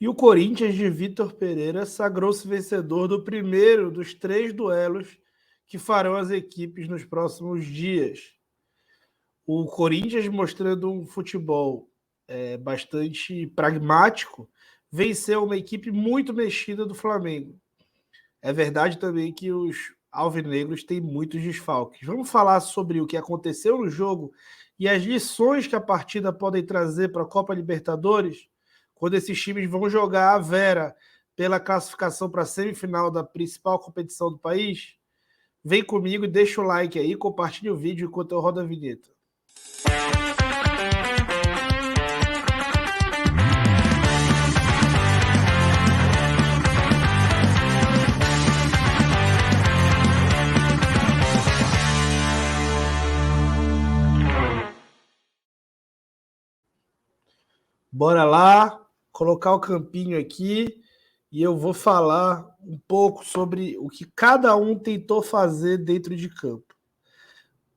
E o Corinthians de Vitor Pereira sagrou-se vencedor do primeiro dos 3 duelos que farão as equipes nos próximos dias. O Corinthians, mostrando um futebol bastante pragmático, venceu uma equipe muito mexida do Flamengo. É verdade também que os alvinegros têm muitos desfalques. Vamos falar sobre o que aconteceu no jogo e as lições que a partida podem trazer para a Copa Libertadores, quando esses times vão jogar a Vera pela classificação para a semifinal da principal competição do país? Vem comigo e deixa o like aí, compartilha o vídeo enquanto eu rodo a vinheta. Bora lá, colocar o campinho aqui e eu vou falar um pouco sobre o que cada um tentou fazer dentro de campo.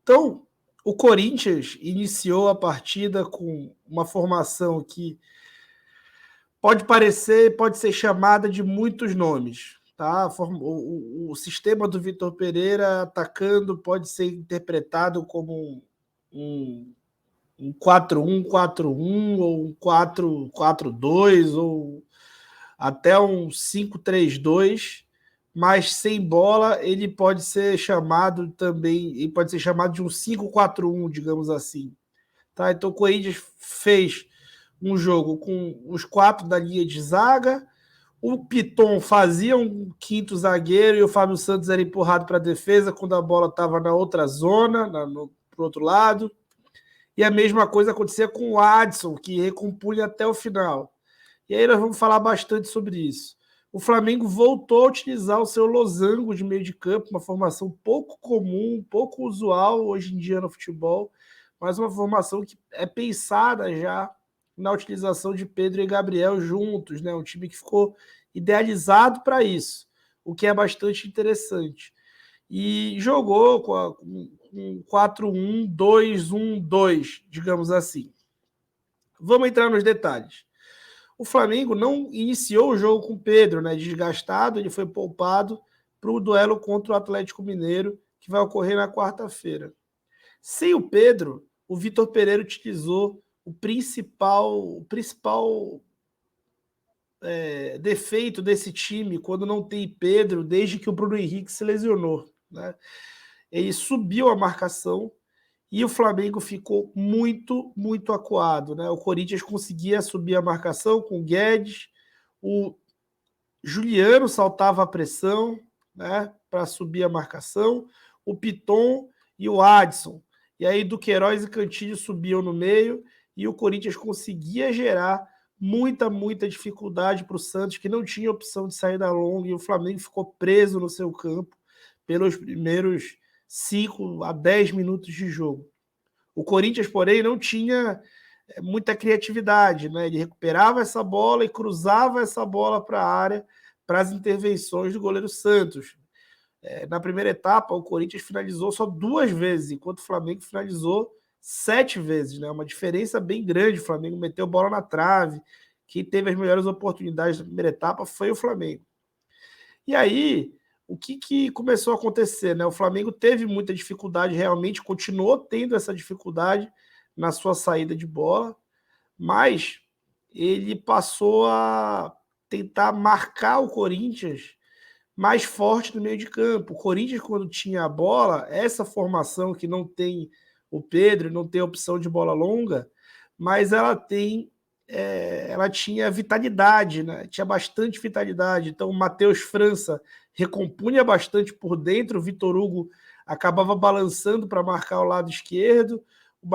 Então, o Corinthians iniciou a partida com uma formação que pode ser chamada de muitos nomes. Tá? O sistema do Vitor Pereira atacando pode ser interpretado como um 4-1-4-1 ou um 4-4-2 ou até um 5-3-2, mas sem bola ele pode ser chamado também, ele pode ser chamado de um 5-4-1, digamos assim. Tá? Então o Corinthians fez um jogo com os 4 da linha de zaga, o Piton fazia um quinto zagueiro e o Fábio Santos era empurrado para a defesa quando a bola estava na outra zona, pro outro lado. E a mesma coisa acontecia com o Adson, que recompunha até o final. E aí nós vamos falar bastante sobre isso. O Flamengo voltou a utilizar o seu losango de meio de campo, uma formação pouco comum, pouco usual hoje em dia no futebol, mas uma formação que é pensada já na utilização de Pedro e Gabriel juntos, né? Um time que ficou idealizado para isso, o que é bastante interessante. E jogou com um 4-1-2-1-2, digamos assim. Vamos entrar nos detalhes. O Flamengo não iniciou o jogo com o Pedro, né? Desgastado, ele foi poupado para o duelo contra o Atlético Mineiro, que vai ocorrer na quarta-feira. Sem o Pedro, o Vitor Pereira utilizou o principal defeito desse time quando não tem Pedro, desde que o Bruno Henrique se lesionou. Né? Ele subiu a marcação e o Flamengo ficou muito, muito acuado. Né? O Corinthians conseguia subir a marcação com o Guedes, o Juliano saltava a pressão, né, para subir a marcação, o Piton e o Adson. E aí Duqueiroz e Cantillo subiam no meio e o Corinthians conseguia gerar muita dificuldade para o Santos, que não tinha opção de sair da longa, e o Flamengo ficou preso no seu campo pelos primeiros 5 a 10 minutos de jogo. O Corinthians, porém, não tinha muita criatividade, né? Ele recuperava essa bola e cruzava essa bola para a área para as intervenções do goleiro Santos. Na primeira etapa, o Corinthians finalizou só 2 vezes, enquanto o Flamengo finalizou 7 vezes, né? Uma diferença bem grande. O Flamengo meteu bola na trave. Quem teve as melhores oportunidades na primeira etapa foi o Flamengo. E aí, o que começou a acontecer? Né? O Flamengo teve muita dificuldade, realmente continuou tendo essa dificuldade na sua saída de bola, mas ele passou a tentar marcar o Corinthians mais forte no meio de campo. O Corinthians, quando tinha a bola, essa formação que não tem o Pedro, não tem opção de bola longa, mas ela tinha vitalidade, né? Tinha bastante vitalidade. Então, o Matheus França recompunha bastante por dentro, o Vitor Hugo acabava balançando para marcar o lado esquerdo, o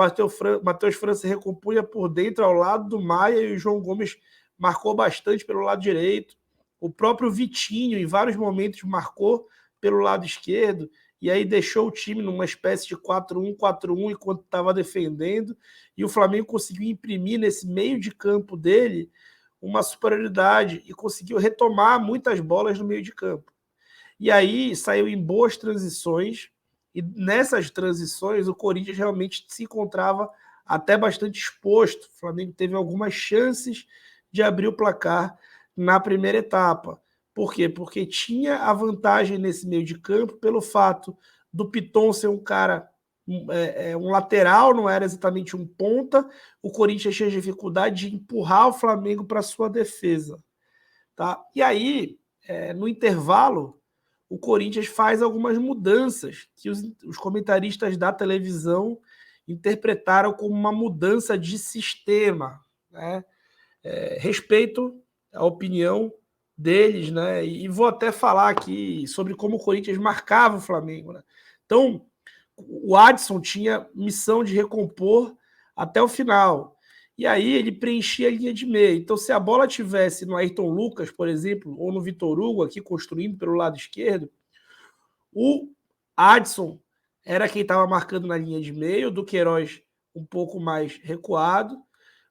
Matheus França recompunha por dentro ao lado do Maia e o João Gomes marcou bastante pelo lado direito. O próprio Vitinho, em vários momentos, marcou pelo lado esquerdo e aí deixou o time numa espécie de 4-1-4-1 enquanto estava defendendo, e o Flamengo conseguiu imprimir nesse meio de campo dele uma superioridade e conseguiu retomar muitas bolas no meio de campo. E aí saiu em boas transições, e nessas transições o Corinthians realmente se encontrava até bastante exposto. O Flamengo teve algumas chances de abrir o placar na primeira etapa. Por quê? Porque tinha a vantagem nesse meio de campo pelo fato do Piton ser um cara, um lateral, não era exatamente um ponta. O Corinthians tinha dificuldade de empurrar o Flamengo para sua defesa. Tá? E aí, no intervalo, o Corinthians faz algumas mudanças que os comentaristas da televisão interpretaram como uma mudança de sistema, né? Respeito a opinião deles, né? E vou até falar aqui sobre como o Corinthians marcava o Flamengo, né? Então, o Adson tinha missão de recompor até o final. E aí ele preenchia a linha de meio. Então, se a bola tivesse no Ayrton Lucas, por exemplo, ou no Vitor Hugo, aqui construindo pelo lado esquerdo, o Adson era quem estava marcando na linha de meio, do Queiroz um pouco mais recuado.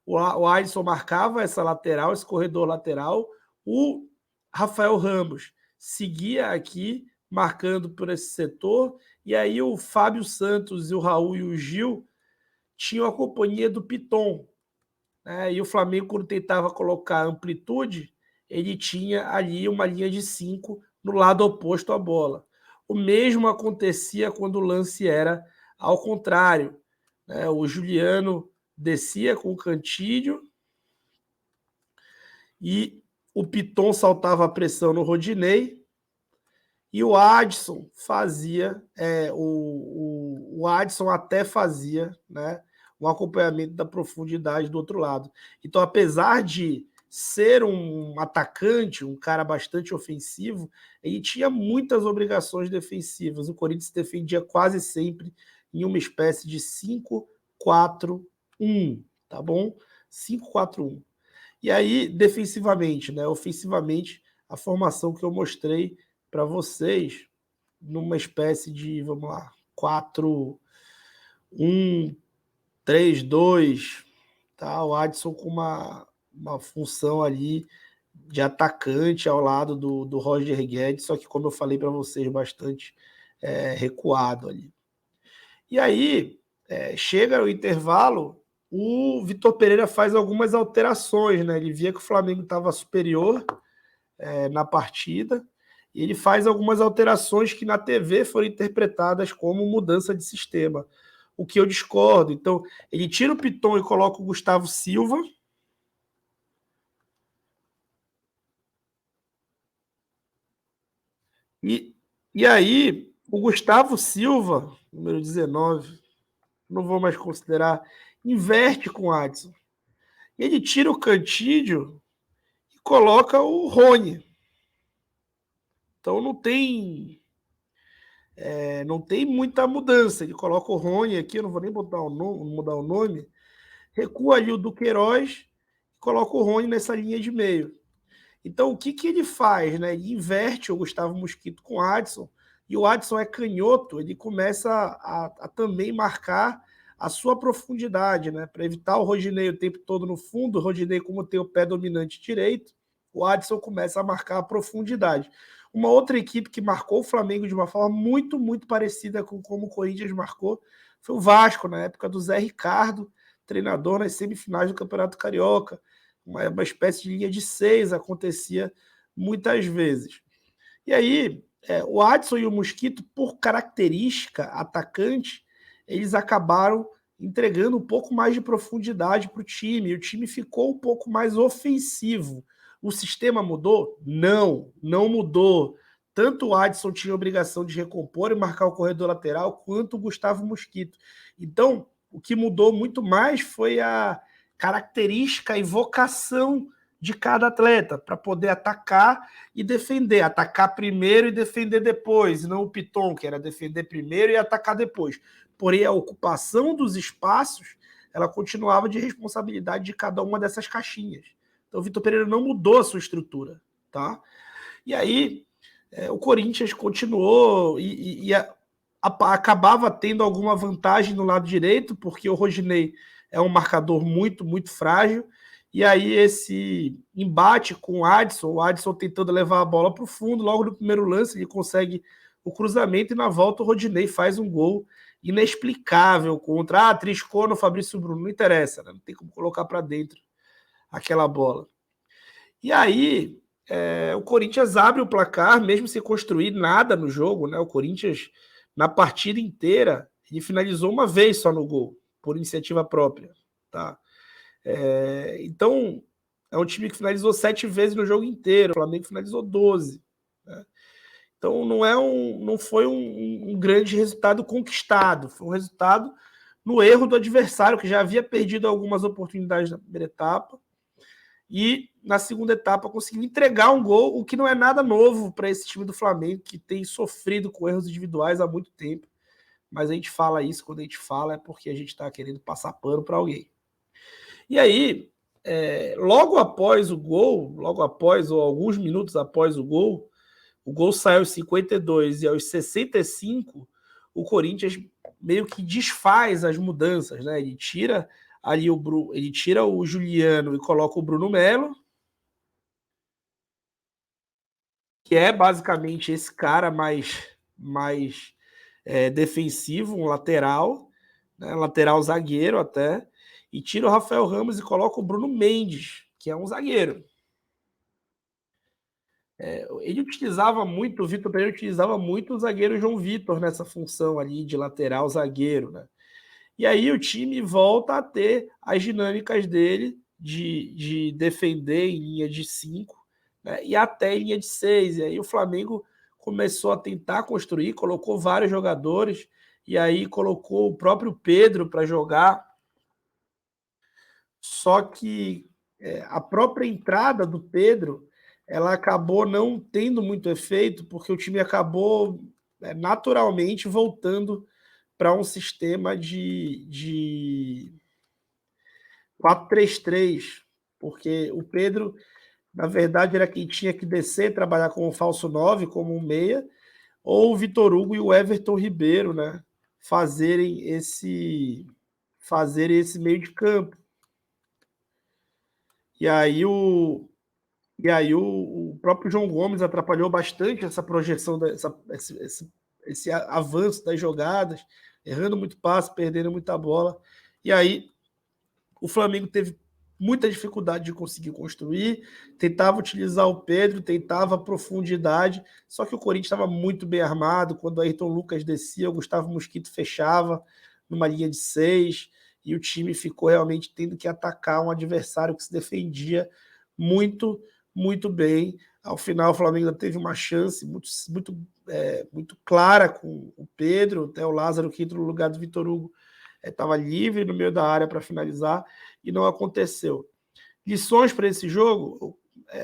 O Adson marcava essa lateral, esse corredor lateral. O Rafael Ramos seguia aqui, marcando por esse setor. E aí o Fábio Santos, e o Raul e o Gil tinham a companhia do Piton. Né? E o Flamengo, quando tentava colocar amplitude, ele tinha ali uma linha de 5 no lado oposto à bola. O mesmo acontecia quando o lance era ao contrário. Né? O Juliano descia com o Cantillo e o Piton saltava a pressão no Rodinei e o Adson fazia, o Adson até fazia, né, um acompanhamento da profundidade do outro lado. Então, apesar de ser um atacante, um cara bastante ofensivo, ele tinha muitas obrigações defensivas. O Corinthians defendia quase sempre em uma espécie de 5-4-1, tá bom? 5-4-1. E aí, defensivamente, né, ofensivamente, a formação que eu mostrei para vocês numa espécie de, vamos lá, 4-1-3-2, tá? O Adson com uma função ali de atacante ao lado do Roger Guedes, só que, como eu falei para vocês, bastante recuado ali. E aí, chega o intervalo, o Vitor Pereira faz algumas alterações, né? Ele via que o Flamengo estava superior na partida, e ele faz algumas alterações que na TV foram interpretadas como mudança de sistema, o que eu discordo. Então, ele tira o Piton e coloca o Gustavo Silva. E aí, o Gustavo Silva, número 19, não vou mais considerar, inverte com o Adson. Ele tira o Cantillo e coloca o Rony. Então não tem muita mudança. Ele coloca o Rony aqui, eu não vou nem mudar o nome, recua ali o Duqueiroz e coloca o Rony nessa linha de meio. Então, o que ele faz? Né? Ele inverte o Gustavo Mosquito com o Adson, e o Adson é canhoto, ele começa a também marcar a sua profundidade, né? Para evitar o Rodinei o tempo todo no fundo. O Rodinei, como tem o pé dominante direito, o Adson começa a marcar a profundidade. Uma outra equipe que marcou o Flamengo de uma forma muito, muito parecida com como o Corinthians marcou foi o Vasco, na época do Zé Ricardo, treinador nas semifinais do Campeonato Carioca. Uma espécie de linha de 6 acontecia muitas vezes. E aí, o Adson e o Mosquito, por característica atacante, eles acabaram entregando um pouco mais de profundidade para o time, e o time ficou um pouco mais ofensivo. O sistema mudou? Não, não mudou. Tanto o Adson tinha a obrigação de recompor e marcar o corredor lateral, quanto o Gustavo Mosquito. Então, o que mudou muito mais foi a característica e vocação de cada atleta para poder atacar e defender. Atacar primeiro e defender depois, não o Piton, que era defender primeiro e atacar depois. Porém, a ocupação dos espaços, ela continuava de responsabilidade de cada uma dessas caixinhas. Então, o Vitor Pereira não mudou a sua estrutura, tá? E aí, o Corinthians continuou e acabava tendo alguma vantagem no lado direito, porque o Rodinei é um marcador muito, muito frágil. E aí, esse embate com o Adson tentando levar a bola para o fundo, logo no primeiro lance, ele consegue o cruzamento, e na volta o Rodinei faz um gol inexplicável contra. Triscou no Fabrício Bruno, não interessa, né? Não tem como colocar para dentro aquela bola. E aí, o Corinthians abre o placar, mesmo sem construir nada no jogo, né? O Corinthians, na partida inteira, ele finalizou uma vez só no gol, por iniciativa própria, tá? Então, é um time que finalizou 7 vezes no jogo inteiro, o Flamengo finalizou 12. Né? Então, não foi um grande resultado conquistado, foi um resultado no erro do adversário, que já havia perdido algumas oportunidades na primeira etapa, e na segunda etapa conseguiu entregar um gol, o que não é nada novo para esse time do Flamengo, que tem sofrido com erros individuais há muito tempo. Mas a gente fala isso, quando a gente fala é porque a gente está querendo passar pano para alguém. E aí, logo após o gol, logo após, ou alguns minutos após o gol saiu aos 52 e aos 65, o Corinthians meio que desfaz as mudanças, né? Ele tira ali ele tira o Juliano e coloca o Bruno Melo, que é basicamente esse cara mais defensivo, um lateral, né? Lateral zagueiro até, e tira o Rafael Ramos e coloca o Bruno Mendes, que é um zagueiro. Ele utilizava muito, o Vitor Pereira utilizava muito o zagueiro João Vitor nessa função ali de lateral zagueiro, né? E aí o time volta a ter as dinâmicas dele de defender em linha de 5, né, e até em linha de 6. E aí o Flamengo começou a tentar construir, colocou vários jogadores, e aí colocou o próprio Pedro para jogar. Só que a própria entrada do Pedro, ela acabou não tendo muito efeito, porque o time acabou naturalmente voltando para um sistema de 4-3-3, porque o Pedro, na verdade, era quem tinha que descer, trabalhar como falso 9, como um meia, ou o Vitor Hugo e o Everton Ribeiro, né, fazerem esse meio de campo. E aí o próprio João Gomes atrapalhou bastante essa projeção, esse avanço das jogadas, errando muito passe, perdendo muita bola. E aí o Flamengo teve muita dificuldade de conseguir construir, tentava utilizar o Pedro, tentava profundidade, só que o Corinthians estava muito bem armado. Quando o Ayrton Lucas descia, o Gustavo Mosquito fechava numa linha de 6, e o time ficou realmente tendo que atacar um adversário que se defendia muito, muito bem. Ao final, o Flamengo teve uma chance muito clara com o Pedro, até o Lázaro, que entra no lugar do Vitor Hugo, estava livre no meio da área para finalizar, e não aconteceu. Lições para esse jogo,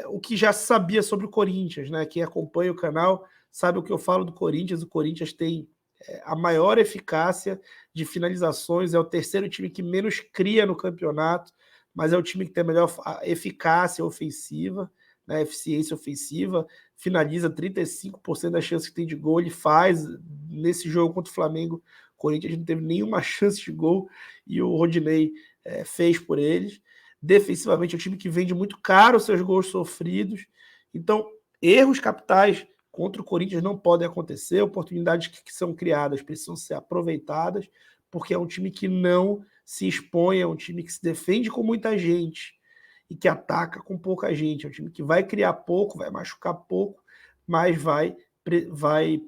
o que já se sabia sobre o Corinthians, né? Quem acompanha o canal sabe o que eu falo do Corinthians. O Corinthians tem a maior eficácia de finalizações, é o terceiro time que menos cria no campeonato, mas é o time que tem a melhor eficácia ofensiva, né, eficiência ofensiva, finaliza 35% das chances que tem de gol, ele faz. Nesse jogo contra o Flamengo, o Corinthians não teve nenhuma chance de gol, e o Rodinei fez por eles. Defensivamente, é um time que vende muito caro os seus gols sofridos. Então, erros capitais contra o Corinthians não podem acontecer, oportunidades que são criadas precisam ser aproveitadas, porque é um time que não se expõe, é um time que se defende com muita gente e que ataca com pouca gente. É um time que vai criar pouco, vai machucar pouco, mas vai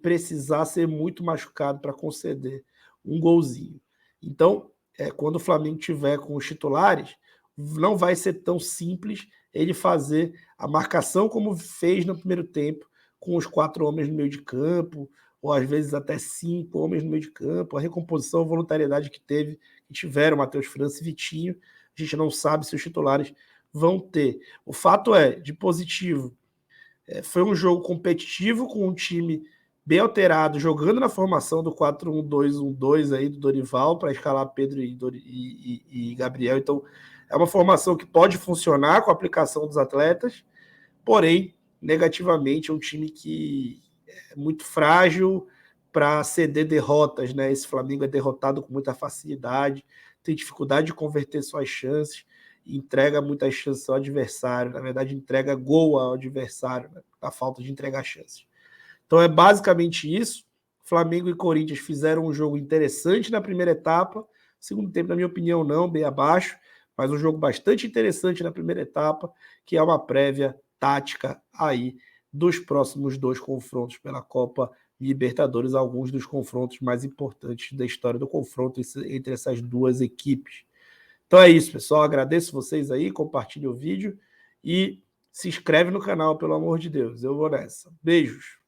precisar ser muito machucado para conceder um golzinho. Então, quando o Flamengo tiver com os titulares, não vai ser tão simples ele fazer a marcação como fez no primeiro tempo, com os 4 homens no meio de campo, ou às vezes até 5 homens no meio de campo, a recomposição, a voluntariedade que tiveram Matheus França e Vitinho. A gente não sabe se os titulares vão ter. O fato de positivo, foi um jogo competitivo, com um time bem alterado, jogando na formação do 4-1-2-1-2 aí do Dorival, para escalar Pedro e Gabriel. Então, é uma formação que pode funcionar com a aplicação dos atletas, porém, negativamente, é um time que é muito frágil para ceder derrotas, né? Esse Flamengo é derrotado com muita facilidade, tem dificuldade de converter suas chances, entrega muitas chances ao adversário, na verdade entrega gol ao adversário, né? A falta de entregar chances. Então é basicamente isso. Flamengo e Corinthians fizeram um jogo interessante na primeira etapa, segundo tempo, na minha opinião, não, bem abaixo, Mas um jogo bastante interessante na primeira etapa, que é uma prévia tática aí dos próximos 2 confrontos pela Copa Libertadores, alguns dos confrontos mais importantes da história do confronto entre essas duas equipes. Então é isso, pessoal. Agradeço vocês aí, compartilhe o vídeo e se inscreve no canal, pelo amor de Deus. Eu vou nessa. Beijos.